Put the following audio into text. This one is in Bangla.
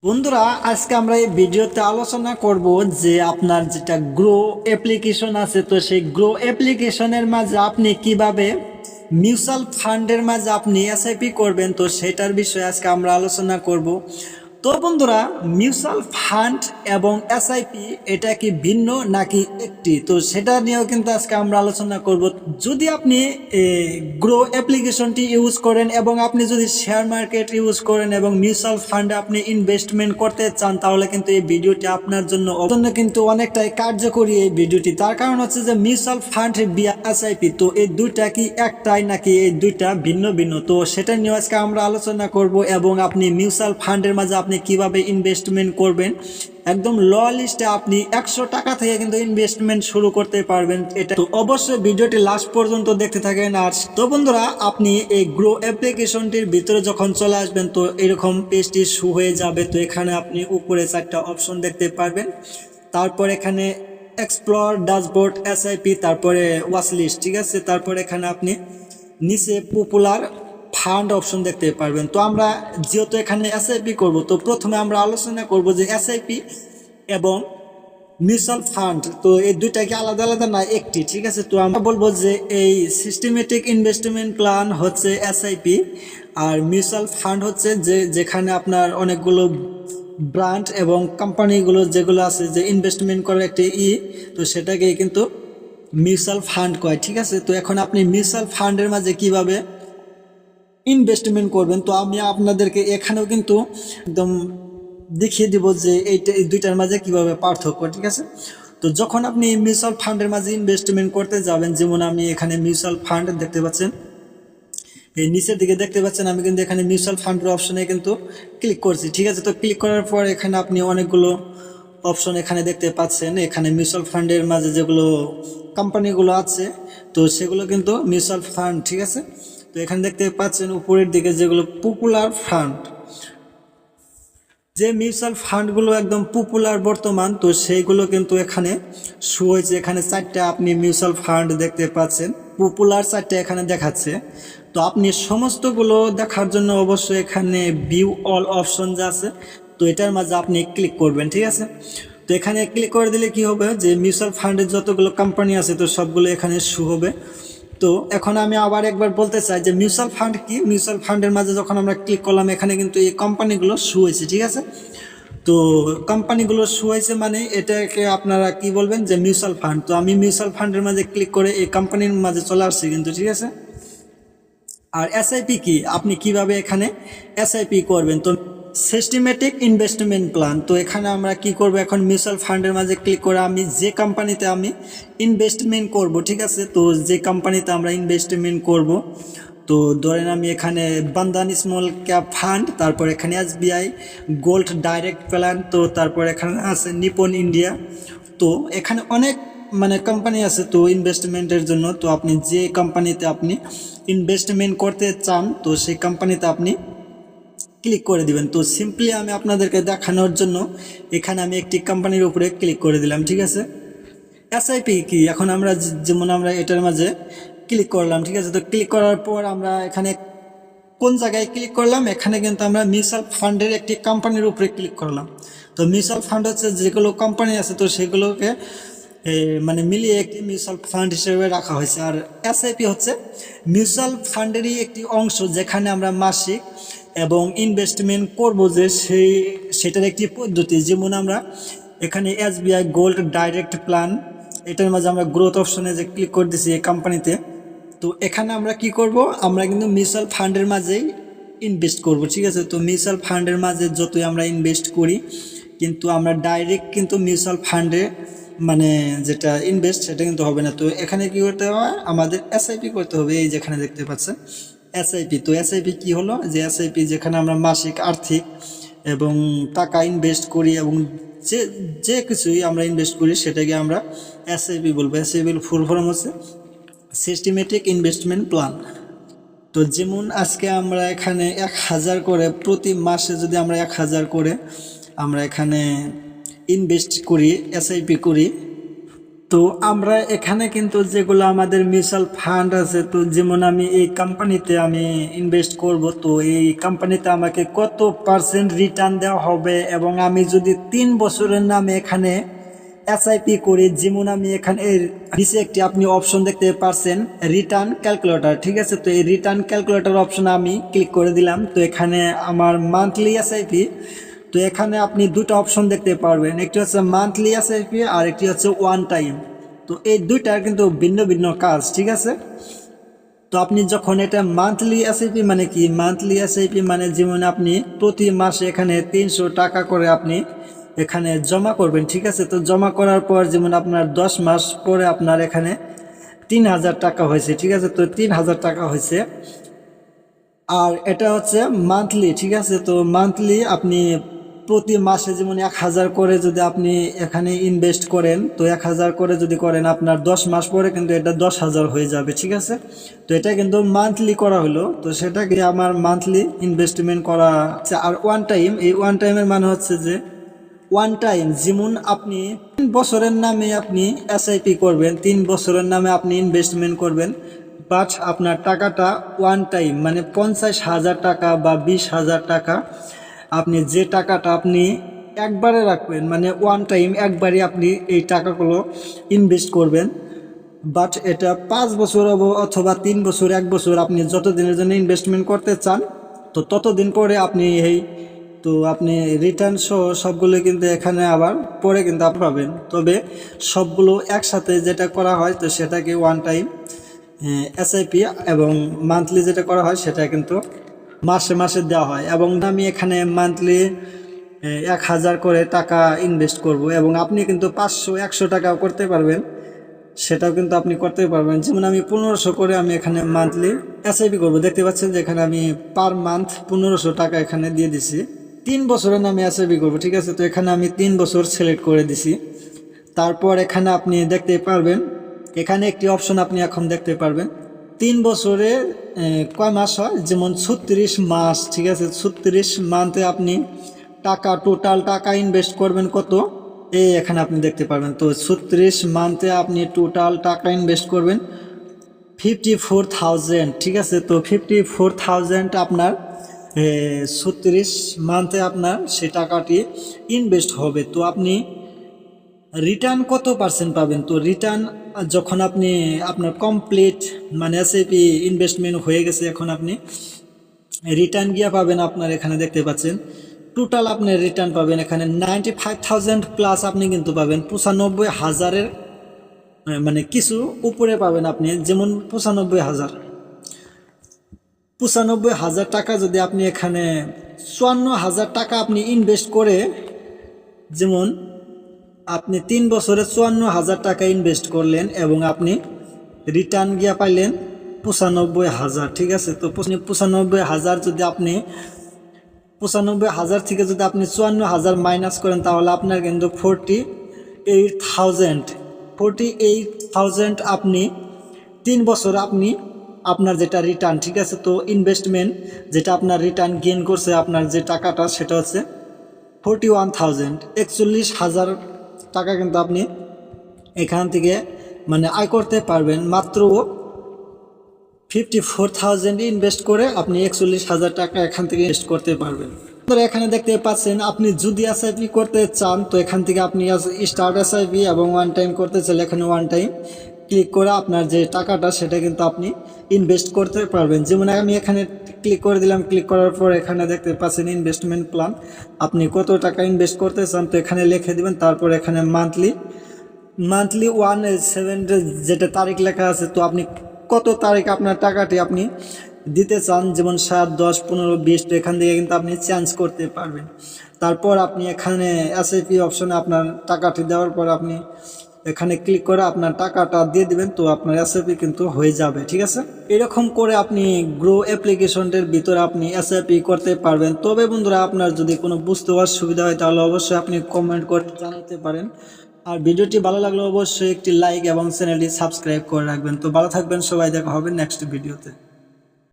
বন্ধুরা, আজকে আমরা এই ভিডিওতে আলোচনা করব যে আপনার যেটা গ্রো অ্যাপ্লিকেশন আছে, তো সেই গ্রো অ্যাপ্লিকেশনের মাঝে আপনি কিভাবে মিউচুয়াল ফান্ডের মাঝে আপনি এসআইপি করবেন, তো সেটার বিষয়ে আজকে আমরা আলোচনা করব। তো বন্ধুরা, মিউচুয়াল ফান্ড এবং এসআইপি এটা কি ভিন্ন নাকি একটি, তো সেটা নিয়েও কিন্তু আজকে আমরা আলোচনা করব। যদি আপনি গ্রো অ্যাপ্লিকেশনটি ইউজ করেন এবং আপনি যদি শেয়ার মার্কেট ইউজ করেন এবং মিউচুয়াল ফান্ডে আপনি ইনভেস্টমেন্ট করতে চান, তাহলে কিন্তু এই ভিডিওটি আপনার জন্য কিন্তু অনেকটাই কার্যকরী এই ভিডিওটি। তার কারণ হচ্ছে যে মিউচুয়াল ফান্ড বিয়া এসআইপি, তো এই দুইটা কি একটাই নাকি এই দুইটা ভিন্ন ভিন্ন, তো সেটা নিয়ে আজকে আমরা আলোচনা করব। এবং আপনি মিউচুয়াল ফান্ডের মাঝে আপনি কিভাবে ইনভেস্টমেন্ট করবেন, একদম ল লিস্টে আপনি 100 টাকা থেকে কিন্তু ইনভেস্টমেন্ট শুরু করতে পারবেন। এটা তো অবশ্যই ভিডিওটি লাস্ট পর্যন্ত দেখতে থাকেন। আর তো বন্ধুরা, আপনি এই গ্রো অ্যাপ্লিকেশনটির ভিতরে যখন চলে আসবেন, তো এরকম পেজটি শু হয়ে যাবে। তো এখানে আপনি উপরে 4টা অপশন দেখতে পারবেন। তারপর এখানে এক্সপ্লোর ড্যাশবোর্ড এসআইপি, তারপরে ওয়াচ লিস্ট, ঠিক আছে। তারপর এখানে আপনি নিচে পপুলার ফান্ড অপশন দেখতে পারবেন। তো আমরা যেহেতু এখানে এসআইপি করব, তো প্রথমে আমরা আলোচনা করব যে এসআইপি এবং মিউচুয়াল ফান্ড, তো এই দুইটা কি আলাদা আলাদা না একটি, ঠিক আছে। তো আমরা বলবো যে এই সিস্টেমেটিক ইনভেস্টমেন্ট প্ল্যান হচ্ছে এসআইপি, আর মিউচুয়াল ফান্ড হচ্ছে যেখানে আপনার অনেকগুলো ব্র্যান্ড এবং কোম্পানিগুলো যেগুলো আছে যে ইনভেস্টমেন্ট করার একটি তো সেটাকে কিন্তু মিউচুয়াল ফান্ড কয়, ঠিক আছে। তো এখন আপনি মিউচুয়াল ফান্ডের মাঝে কিভাবে ইনভেস্টমেন্ট করবেন, তো আমি আপনাদেরকে এখানেও কিন্তু একদম দেখিয়ে দিব যে এই দুইটার মাঝে কিভাবে পার্থক্য, ঠিক আছে। তো যখন আপনি মিউচুয়াল ফান্ডের মাঝে ইনভেস্টমেন্ট করতে যাবেন, যেমন আমি এখানে মিউচুয়াল ফান্ড দেখতে পাচ্ছেন, এই নিচের দিকে দেখতে পাচ্ছেন, আমি কিন্তু এখানে মিউচুয়াল ফান্ডের অপশনে কিন্তু ক্লিক করছি, ঠিক আছে। তো ক্লিক করার পর এখানে আপনি অনেকগুলো অপশন এখানে দেখতে পাচ্ছেন। এখানে মিউচুয়াল ফান্ডের মাঝে যেগুলো কোম্পানিগুলো আছে, তো সেগুলো কিন্তু মিউচুয়াল ফান্ড, ঠিক আছে। তো এখানে দেখতে পাচ্ছেন উপরের দিকে যেগুলো পপুলার ফান্ড, যে মিউচুয়াল ফান্ডগুলো একদম পপুলার বর্তমান, তো সেইগুলো কিন্তু এখানে শো হয়েছে। এখানে 4টা আপনি মিউচুয়াল ফান্ড দেখতে পাচ্ছেন, পপুলার 4টা এখানে দেখাচ্ছে। তো আপনি সমস্তগুলো দেখার জন্য অবশ্যই এখানে ভিউ অল অপশন যা আছে, তো এটার মাঝে আপনি ক্লিক করবেন, ঠিক আছে। তো এখানে ক্লিক করে দিলে কি হবে, যে মিউচুয়াল ফান্ডের যতগুলো কোম্পানি আছে, তো সবগুলো এখানে শো হবে। তো এখন আমি আবার একবার বলতে চাই যে মিউচুয়াল ফান্ড কি। মিউচুয়াল ফান্ডের মাঝে যখন আমরা ক্লিক করলাম, এখানে কিন্তু এই কোম্পানিগুলো শো হয়েছে, ঠিক আছে। তো কোম্পানিগুলো শো হয়েছে মানে এটাকে আপনারা কি বলবেন যে মিউচুয়াল ফান্ড। তো আমি মিউচুয়াল ফান্ডের মাঝে ক্লিক করে এই কোম্পানির মাঝে চলে আসছি কিন্তু, ঠিক আছে। আর এসআইপি কি, আপনি কিভাবে এখানে এসআইপি করবেন, তো সিস্টেমেটিক ইনভেস্টমেন্ট প্ল্যান। তো এখানে আমরা কি করব, এখন মিউচুয়াল ফান্ডের মাঝে ক্লিক করে আমি যে কোম্পানিতে আমি ইনভেস্টমেন্ট করব, ঠিক আছে। তো যে কোম্পানিতে আমরা ইনভেস্টমেন্ট করব, তো ধরেন আমি এখানে বন্ধন স্মল ক্যাপ ফান্ড, তারপর এখানে এসবিআই গোল্ড ডাইরেক্ট প্ল্যান, তো তারপর এখানে আছে নিপন ইন্ডিয়া। তো এখানে অনেক কোম্পানি আছে তো ইনভেস্টমেন্টের জন্য। তো আপনি যে কোম্পানিতে আপনি ইনভেস্টমেন্ট করতে চান, তো সেই কোম্পানিতে আপনি ক্লিক করে দিবেন। তো সিম্পলি আমি আপনাদেরকে দেখানোর জন্য এখানে আমি একটি কোম্পানির উপরে ক্লিক করে দিলাম, ঠিক আছে। এসআইপি কি, এখন আমরা যেমন আমরা এটার মাঝে ক্লিক করলাম, ঠিক আছে। তো ক্লিক করার পর আমরা এখানে কোন জায়গায় ক্লিক করলাম, এখানে কিন্তু আমরা মিউচুয়াল ফান্ডের একটি কোম্পানির উপরে ক্লিক করলাম। তো মিউচুয়াল ফান্ড হচ্ছে যেগুলো কোম্পানি আছে, তো সেগুলোকে মিলিয়ে একটি মিউচুয়াল ফান্ড হিসেবে রাখা হয়েছে। আর এসআইপি হচ্ছে মিউচুয়াল ফান্ডেরই একটি অংশ, যেখানে আমরা মাসিক এবং ইনভেস্টমেন্ট করব, যে সেটার একটি পদ্ধতি। যেমন আমরা এখানে এসবিআই গোল্ড ডাইরেক্ট প্ল্যান, এটার মাঝে আমরা গ্রোথ অপশনে যে ক্লিক করে দিছি এই কোম্পানিতে। তো এখানে আমরা কি করব, আমরা কিন্তু মিউচুয়াল ফান্ডের মাঝেই ইনভেস্ট করব, ঠিক আছে। তো মিউচুয়াল ফান্ডের মাঝে যতই আমরা ইনভেস্ট করি, কিন্তু আমরা ডাইরেক্ট কিন্তু মিউচুয়াল ফান্ডে যেটা ইনভেস্ট সেটা কিন্তু হবে না। তো এখানে কি করতে হবে, আমাদের এসআইপি করতে হবে। এই যেখানে দেখতে পাচ্ছেন এসআইপি, তো এসআইপি কি হলো, যে এসআইপি যেখানে আমরা মাসিক আর্থিক এবং টাকা ইনভেস্ট করি, এবং যে কিছুই আমরা ইনভেস্ট করি সেটাকে আমরা এসআইপি বলবো। এসআইপির ফুল ফর্ম হচ্ছে সিস্টেমেটিক ইনভেস্টমেন্ট প্ল্যান। তো যেমন আজকে আমরা এখানে 1000 করে প্রতি মাসে, যদি আমরা 1000 করে আমরা এখানে ইনভেস্ট করি, এসআইপি করি, তো আমরা এখানে কিন্তু যেগুলো আমাদের মিউচুয়াল ফান্ড আছে, তো যেমন আমি এই কোম্পানিতে আমি ইনভেস্ট করব, তো এই কোম্পানিতে আমাকে কত পার্সেন্ট রিটার্ন দেওয়া হবে, এবং আমি যদি 3 বছরের নামে এখানে এসআইপি করি, যেমন আমি এখানে নিচে একটি আপনি অপশন দেখতে পাচ্ছেন রিটার্ন ক্যালকুলেটর, ঠিক আছে। তো এই রিটার্ন ক্যালকুলেটর অপশনে আমি ক্লিক করে দিলাম। তো এখানে আমার মান্থলি এসআইপি, তো এখানে আপনি দুটো অপশন দেখতে পারবেন, একটি হচ্ছে মান্থলি এসআইপি আর একটি হচ্ছে ওয়ান টাইম। তো এই দুইটার কিন্তু ভিন্ন ভিন্ন কাজ, ঠিক আছে। তো আপনি যখন এটা মান্থলি এসআইপি মানে কি, মান্থলি এসআইপি মানে যেমন আপনি প্রতি মাসে এখানে 300 টাকা করে আপনি এখানে জমা করবেন, ঠিক আছে। তো জমা করার পর যেমন আপনার 10 মাস পরে আপনার এখানে 3000 টাকা হয়েছে, ঠিক আছে। তো 3000 টাকা হয়েছে। আর এটা হচ্ছে মান্থলি, ঠিক আছে। তো মান্থলি আপনি প্রতি মাসে যেমন 1000 করে যদি আপনি এখানে ইনভেস্ট করেন, তো 1000 করে যদি করেন আপনার 10 মাস পরে কিন্তু এটা 10,000 হয়ে যাবে, ঠিক আছে। তো এটা কিন্তু মান্থলি করা হলো, তো সেটাকে আমার মান্থলি ইনভেস্টমেন্ট করা। আর ওয়ান টাইম, এই ওয়ান টাইমের মানে হচ্ছে যে ওয়ান টাইম যেমন আপনি 3 বছরের নামে আপনি এসআইপি করবেন, 3 বছরের নামে আপনি ইনভেস্টমেন্ট করবেন, বাট আপনার টাকাটা ওয়ান টাইম মানে 50,000 টাকা বা 20,000 টাকা, আপনি যে টাকাটা আপনি একবারে রাখবেন মানে ওয়ান টাইম একবারে আপনি এই টাকাগুলো ইনভেস্ট করবেন। বাট এটা 5 বছর অথবা 3 বছর, 1 বছর আপনি যতদিনের জন্য ইনভেস্টমেন্ট করতে চান, তো ততদিন পরে আপনি তো আপনি রিটার্ন সহ সবগুলো কিন্তু এখানে আবার পরে কিন্তু আপনি পাবেন। তবে সবগুলো একসাথে যেটা করা হয় তো সেটাকে ওয়ান টাইম এসআইপি, এবং মান্থলি যেটা করা হয় সেটা কিন্তু মাসে মাসে দেওয়া হয়। এবং আমি এখানে মান্থলি 1000 করে টাকা ইনভেস্ট করব, এবং আপনি কিন্তু 500, 100 টাকাও করতে পারবেন, সেটাও কিন্তু আপনি করতে পারবেন। যেমন আমি 1500 করে আমি এখানে মান্থলি এসআইপি করব। দেখতে পাচ্ছেন যে এখানে আমি পার মান্থ 1500 টাকা এখানে দিয়ে দিছি। 3 বছরের নামে এসআইপি করব, ঠিক আছে। তো এখানে আমি 3 বছর সিলেক্ট করে দিছি। তারপর এখানে আপনি দেখতে পারবেন, এখানে একটি অপশন আপনি এখন দেখতে পারবেন 3 বছরে কয় মাস হয়, যেমন 36 মাস, ঠিক আছে। 36 মান্থে আপনি টাকা টোটাল টাকা ইনভেস্ট করবেন কত, এই এখানে আপনি দেখতে পারবেন। তো 36 মান্থে আপনি টোটাল টাকা ইনভেস্ট করবেন 54,000, ঠিক আছে। তো 54,000 আপনার 36 মান্থে আপনার সে টাকাটি ইনভেস্ট হবে। তো আপনি রিটার্ন কত পার্সেন্ট পাবেন, তো রিটার্ন যখন আপনি আপনার কমপ্লিট মানে এসআইপি ইনভেস্টমেন্ট হয়ে গেছে, এখন আপনি রিটার্ন গিয়া পাবেন আপনার এখানে দেখতে পাচ্ছেন টোটাল আপনি রিটার্ন পাবেন এখানে 95,000 প্লাস আপনি কিন্তু পাবেন 95,000-এর মানে কিছু উপরে পাবেন আপনি। যেমন 95,000 টাকা যদি আপনি এখানে 54,000 টাকা আপনি ইনভেস্ট করে, যেমন আপনি 3 বছরে 54,000 টাকা ইনভেস্ট করলেন এবং আপনি রিটার্ন গিয়া পাইলেন 95,000, ঠিক আছে। তো 95,000 যদি আপনি 95,000 থেকে যদি আপনি 54,000 মাইনাস করেন, তাহলে আপনার কিন্তু 48,000 আপনি 3 বছর আপনি আপনার যেটা রিটার্ন, ঠিক আছে। তো ইনভেস্টমেন্ট যেটা আপনার রিটার্ন গেইন করছে আপনার যে টাকাটা, সেটা হচ্ছে 41,000 টাকা কিন্তু আপনি এখান থেকে মানে আয় করতে পারবেন। মাত্র 54,000 ইনভেস্ট করে আপনি 41,000 টাকা এখান থেকে ইনভেস্ট করতে পারবেন। তো এখানে দেখতে পাচ্ছেন আপনি যদি এসআইপি করতে চান, তো এখান থেকে আপনি স্টার্ট এসআইপি এবং ওয়ান টাইম করতে চাইলে এখানে ওয়ান টাইম ক্লিক করে আপনার যে টাকাটা সেটা কিন্তু আপনি ইনভেস্ট করতে পারবেন। যেমন আমি এখানে ক্লিক করে দিলাম, ক্লিক করার পর এখানে দেখতে পাচ্ছেন ইনভেস্টমেন্ট প্ল্যান, আপনি কত টাকা ইনভেস্ট করতে চান তো এখানে লিখে দিবেন। তারপর এখানে মান্থলি 1/7 যেটা তারিখ লেখা আছে, তো আপনি কত তারিখ আপনার টাকাটি আপনি দিতে চান, যেমন 7, 10, 15, 20, তো এখান থেকে কিন্তু আপনি চেঞ্জ করতে পারবেন। তারপর আপনি এখানে এসআইপি অপশনে আপনার টাকাটি দেওয়ার পর আপনি এখানে ক্লিক করে আপনার টাকাটা দিয়ে দিবেন, তো আপনার এসআইপি কিন্তু হয়ে যাবে, ঠিক আছে। এরকম করে আপনি গ্রো অ্যাপ্লিকেশনটির ভিতরে আপনি এসআইপি করতে পারবেন। তবে বন্ধুরা, আপনার যদি কোনো বুঝতে অসুবিধা হয় তাহলে অবশ্যই আপনি কমেন্ট করে জানাতে পারেন। আর ভিডিওটি ভালো লাগলে অবশ্যই একটি লাইক এবং চ্যানেলটি সাবস্ক্রাইব করে রাখবেন। তো ভালো থাকবেন সবাই, দেখা হবে নেক্সট ভিডিওতে।